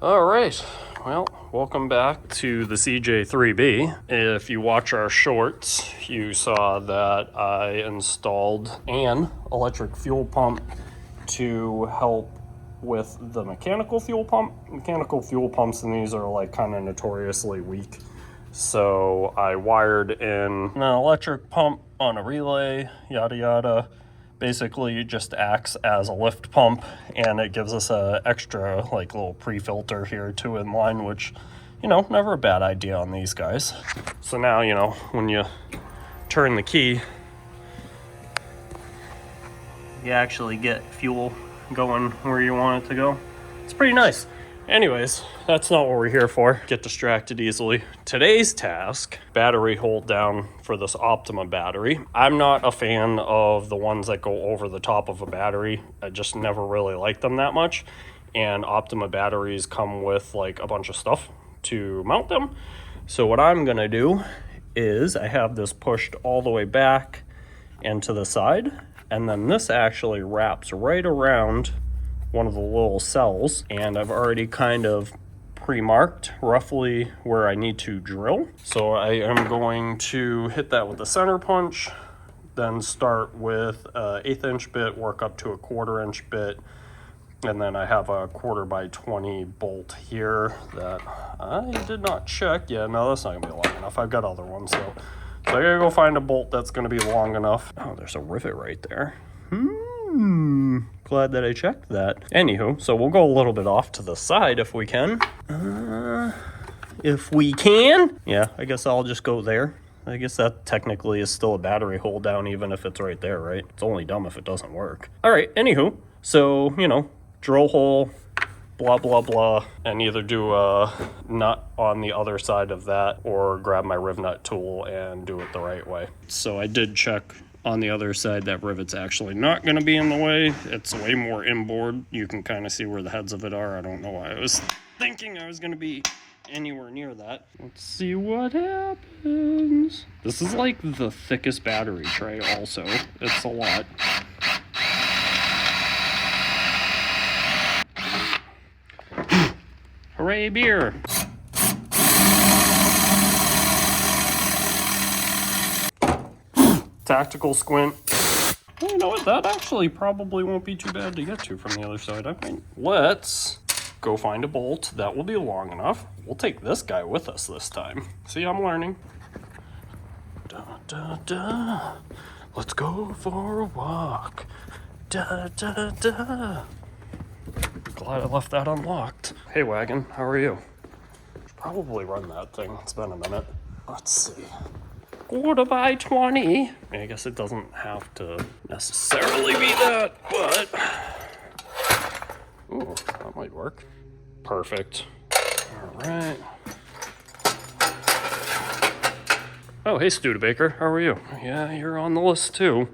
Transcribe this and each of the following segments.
All right, well, welcome back to the CJ3B. If you watch our shorts, you saw that I installed an electric fuel pump to help with the mechanical fuel pump. Mechanical fuel pumps in these are like kind of notoriously weak. So I wired in an electric pump on a relay, yada yada. Basically it just acts as a lift pump, and it gives us a extra like little pre-filter here too in line, which, you know, never a bad idea on these guys. So now, you know, when you turn the key, you actually get fuel going where you want it to go. It's pretty nice. Anyways, that's not what we're here for. Get distracted easily. Today's task, battery hold down for this Optima battery. I'm not a fan of the ones that go over the top of a battery. I just never really liked them that much. And Optima batteries come with like a bunch of stuff to mount them. So what I'm gonna do is I have this pushed all the way back and to the side. And then this actually wraps right around one of the little cells, and I've already kind of pre-marked roughly where I need to drill. So I am going to hit that with a center punch, then start with an 1/8 inch bit, work up to a 1/4 inch bit, and then I have a 1/4x20 bolt here that I did not check. Yeah, no, that's not gonna be long enough. I've got other ones though. So I gotta go find a bolt that's gonna be long enough. Oh, there's a rivet right there. Glad that I checked that. Anywho, so we'll go a little bit off to the side if we can. If we can. Yeah, I guess I'll just go there. I guess that technically is still a battery hold down even if it's right there, right? It's only dumb if it doesn't work. All right, anywho, so, you know, drill hole, blah, blah, blah, and either do a nut on the other side of that or grab my riv nut tool and do it the right way. So I did check on the other side, that rivet's actually not going to be in the way. It's way more inboard. You can kind of see where the heads of it are. I don't know why I was thinking I was going to be anywhere near that. Let's see what happens. This is like the thickest battery tray also. It's a lot. Hooray, beer! Tactical squint. Well, you know what? That actually probably won't be too bad to get to from the other side. I mean, let's go find a bolt that will be long enough. We'll take this guy with us this time. See, I'm learning. Da, da, da. Let's go for a walk. Da, da, da. Glad I left that unlocked. Hey, wagon, how are you? Should probably run that thing. It's been a minute. Let's see. 1/4x20. I guess it doesn't have to necessarily be that, but ooh, that might work. Perfect. All right. Oh, hey, Studebaker, how are you? Yeah, you're on the list too.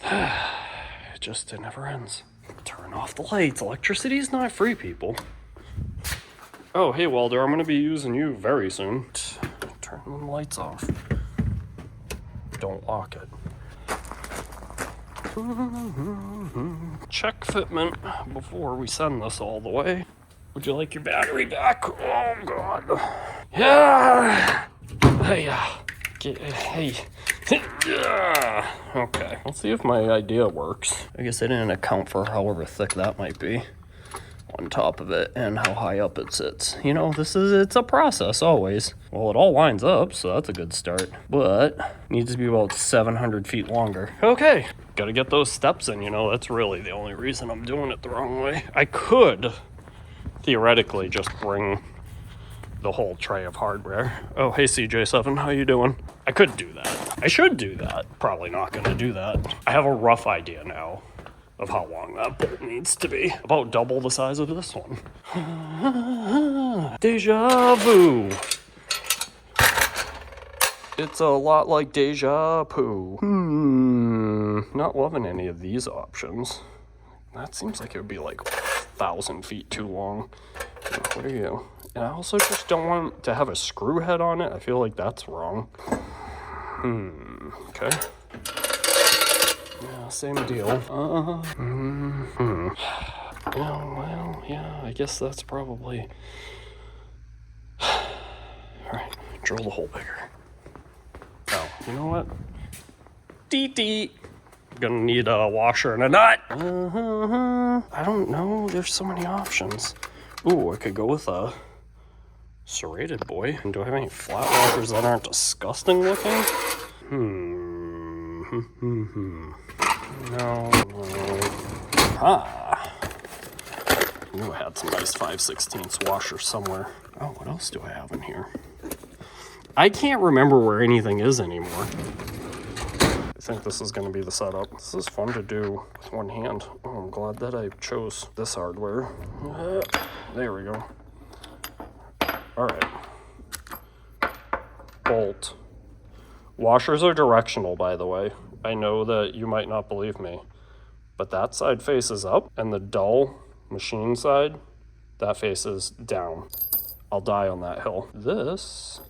It never ends. Turn off the lights. Electricity's not free, people. Oh, hey, Welder, I'm gonna be using you very soon. Turn the lights off. Don't lock it. Check fitment before we send this all the way. Would you like your battery back? Oh, God. Yeah. Hey. Hey. Yeah. Okay. Let's see if my idea works. I guess I didn't account for however thick that might be on top of it and how high up it sits. You know, it's a process always. Well, it all lines up, so that's a good start, but needs to be about 700 feet longer. Okay, gotta get those steps in, you know, that's really the only reason I'm doing it the wrong way. I could theoretically just bring the whole tray of hardware. Oh, hey CJ7, how you doing? I could do that. I should do that. Probably not gonna do that. I have a rough idea now of how long that bolt needs to be. About double the size of this one. Deja vu. It's a lot like deja vu. Not loving any of these options. That seems like it would be like 1,000 feet too long. What are you? And I also just don't want to have a screw head on it. I feel like that's wrong. Okay. Yeah, same deal. Oh, well, yeah, I guess that's probably... Alright, drill the hole bigger. Oh, you know what? Dee. Gonna need a washer and a nut. I don't know, there's so many options. Ooh, I could go with a serrated boy. Do I have any flat washers that aren't disgusting looking? No. Ah. I knew I had some nice 5/16 washers somewhere. Oh, what else do I have in here? I can't remember where anything is anymore. I think this is going to be the setup. This is fun to do with one hand. Oh, I'm glad that I chose this hardware. There we go. All right. Bolt. Washers are directional, by the way. I know that you might not believe me, but that side faces up, and the dull machine side, that faces down. I'll die on that hill. This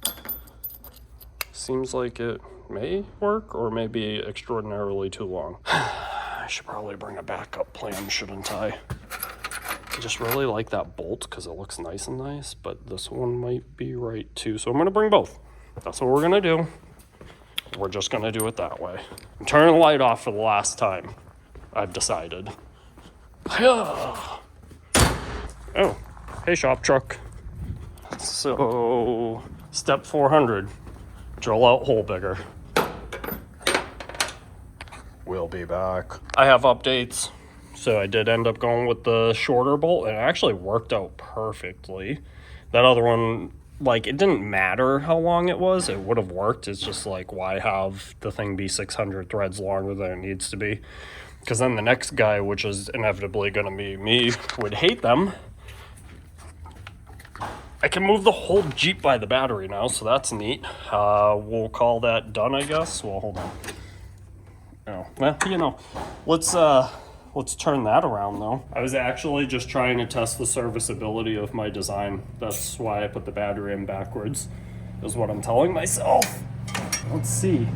seems like it may work, or may be extraordinarily too long. I should probably bring a backup plan, shouldn't I? I just really like that bolt because it looks nice and nice, but this one might be right too. So I'm gonna bring both. That's what we're gonna do. We're just gonna do it that way. I'm turning the light off for the last time, I've decided. Oh, hey shop truck. So, step 400, drill out hole bigger. We'll be back. I have updates. So I did end up going with the shorter bolt, and it actually worked out perfectly. That other one, like, it didn't matter how long it was, it would have worked. It's just like, why have the thing be 600 threads longer than it needs to be? Because then the next guy, which is inevitably going to be me, would hate them. I can move the whole Jeep by the battery now, so that's neat. We'll call that done, I guess. Well, hold on. Oh, well, you know, let's turn that around, though. I was actually just trying to test the serviceability of my design. That's why I put the battery in backwards, is what I'm telling myself. Let's see.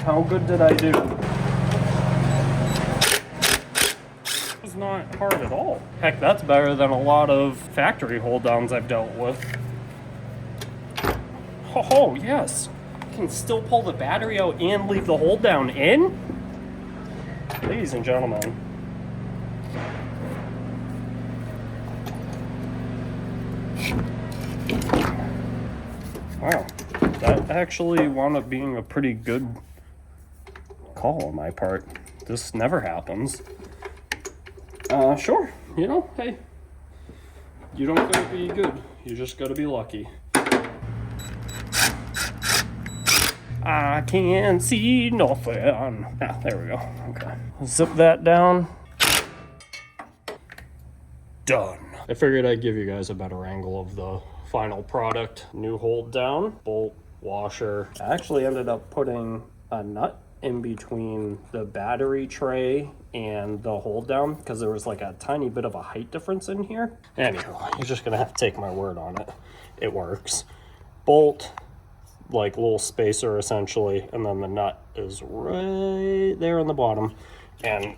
How good did I do? It was not hard at all. Heck, that's better than a lot of factory hold-downs I've dealt with. Oh, yes. I can still pull the battery out and leave the hold-down in? Ladies and gentlemen. Wow, that actually wound up being a pretty good call on my part. This never happens. Sure, you know, hey, you don't gotta be good, you just gotta be lucky. I can't see nothing. Ah, there we go, okay. Zip that down. Done. I figured I'd give you guys a better angle of the final product. New hold down, bolt, washer. I actually ended up putting a nut in between the battery tray and the hold down because there was like a tiny bit of a height difference in here. Anyhow, you're just gonna have to take my word on it. It works. Bolt, like little spacer essentially, and then the nut is right there on the bottom, and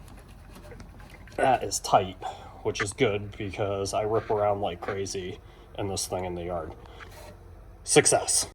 that is tight, which is good because I rip around like crazy in this thing in the yard. Success.